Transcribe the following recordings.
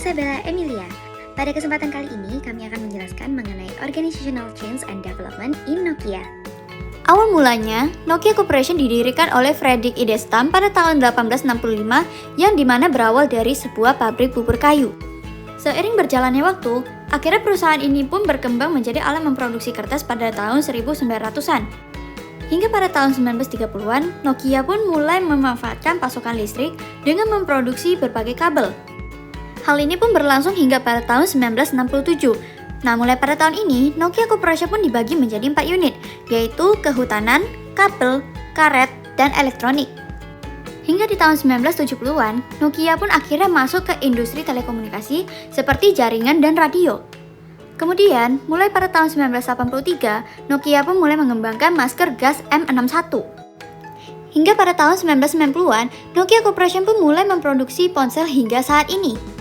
Isabella Emilia. Pada kesempatan kali ini, kami akan menjelaskan mengenai Organizational Change and Development in Nokia. Awal mulanya, Nokia Corporation didirikan oleh Fredrik Idestam pada tahun 1865 yang dimana berawal dari sebuah pabrik bubur kayu. Seiring berjalannya waktu, akhirnya perusahaan ini pun berkembang menjadi alat memproduksi kertas pada tahun 1900-an. Hingga pada tahun 1930-an, Nokia pun mulai memanfaatkan pasokan listrik dengan memproduksi berbagai kabel. Hal ini pun berlangsung hingga pada tahun 1967. Nah, mulai pada tahun ini, Nokia Corporation pun dibagi menjadi 4 unit, yaitu kehutanan, kabel, karet, dan elektronik. Hingga di tahun 1970-an, Nokia pun akhirnya masuk ke industri telekomunikasi seperti jaringan dan radio. Kemudian, mulai pada tahun 1983, Nokia pun mulai mengembangkan masker gas M61. Hingga pada tahun 1990-an, Nokia Corporation pun mulai memproduksi ponsel hingga saat ini.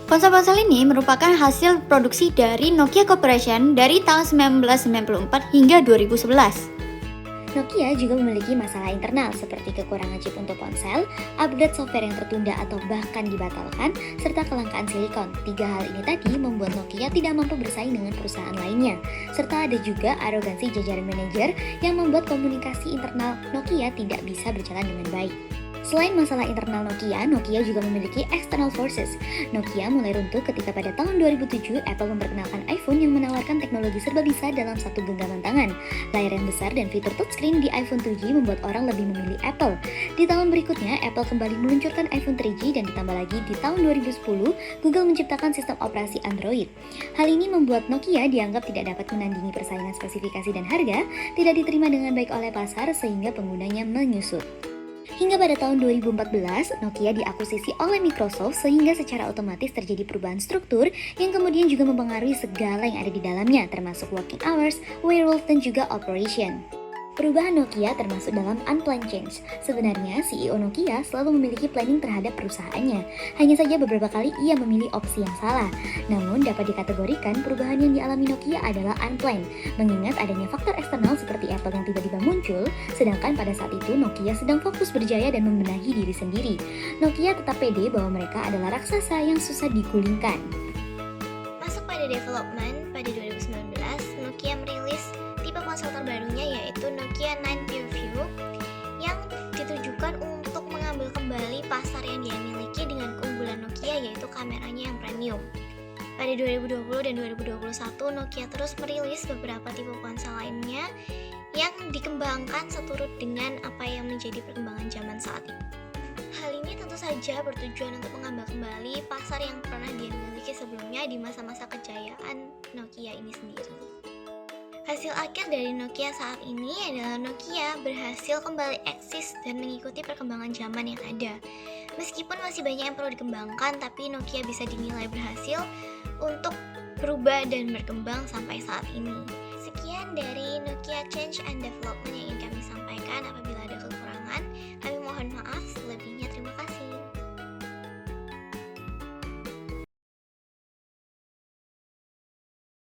Ponsel-ponsel ini merupakan hasil produksi dari Nokia Corporation dari tahun 1994 hingga 2011. Nokia juga memiliki masalah internal seperti kekurangan chip untuk ponsel, upgrade software yang tertunda atau bahkan dibatalkan, serta kelangkaan silikon. 3 hal ini tadi membuat Nokia tidak mampu bersaing dengan perusahaan lainnya. Serta ada juga arogansi jajaran manajer yang membuat komunikasi internal Nokia tidak bisa berjalan dengan baik. Selain masalah internal Nokia, Nokia juga memiliki external forces. Nokia mulai runtuh ketika pada tahun 2007 Apple memperkenalkan iPhone yang menawarkan teknologi serba bisa dalam satu genggaman tangan. Layar yang besar dan fitur touchscreen di iPhone 2G membuat orang lebih memilih Apple. Di tahun berikutnya, Apple kembali meluncurkan iPhone 3G dan ditambah lagi di tahun 2010, Google menciptakan sistem operasi Android. Hal ini membuat Nokia dianggap tidak dapat menandingi persaingan spesifikasi dan harga, tidak diterima dengan baik oleh pasar sehingga penggunanya menyusut. Hingga pada tahun 2014, Nokia diakuisisi oleh Microsoft sehingga secara otomatis terjadi perubahan struktur yang kemudian juga mempengaruhi segala yang ada di dalamnya, termasuk working hours, wear rules, dan juga operation. Perubahan Nokia termasuk dalam unplanned change. Sebenarnya, CEO Nokia selalu memiliki planning terhadap perusahaannya. Hanya saja beberapa kali ia memilih opsi yang salah. Namun, dapat dikategorikan perubahan yang dialami Nokia adalah unplanned, mengingat adanya faktor eksternal seperti Apple yang tiba-tiba muncul, sedangkan pada saat itu Nokia sedang fokus berjaya dan membenahi diri sendiri. Nokia tetap pede bahwa mereka adalah raksasa yang susah digulingkan. Masuk pada development, pada 2019, Nokia merilis tipe ponsel terbarunya yaitu Nokia 9 PureView yang ditujukan untuk mengambil kembali pasar yang dia miliki dengan keunggulan Nokia yaitu kameranya yang premium. Pada 2020 dan 2021, Nokia terus merilis beberapa tipe ponsel lainnya yang dikembangkan seturut dengan apa yang menjadi perkembangan zaman saat ini. Hal ini tentu saja bertujuan untuk mengambil kembali pasar yang pernah dia miliki sebelumnya di masa-masa kejayaan Nokia ini sendiri. Hasil akhir dari Nokia saat ini adalah Nokia berhasil kembali eksis dan mengikuti perkembangan zaman yang ada. Meskipun masih banyak yang perlu dikembangkan, tapi Nokia bisa dinilai berhasil untuk berubah dan berkembang sampai saat ini. Sekian dari Nokia Change and Development.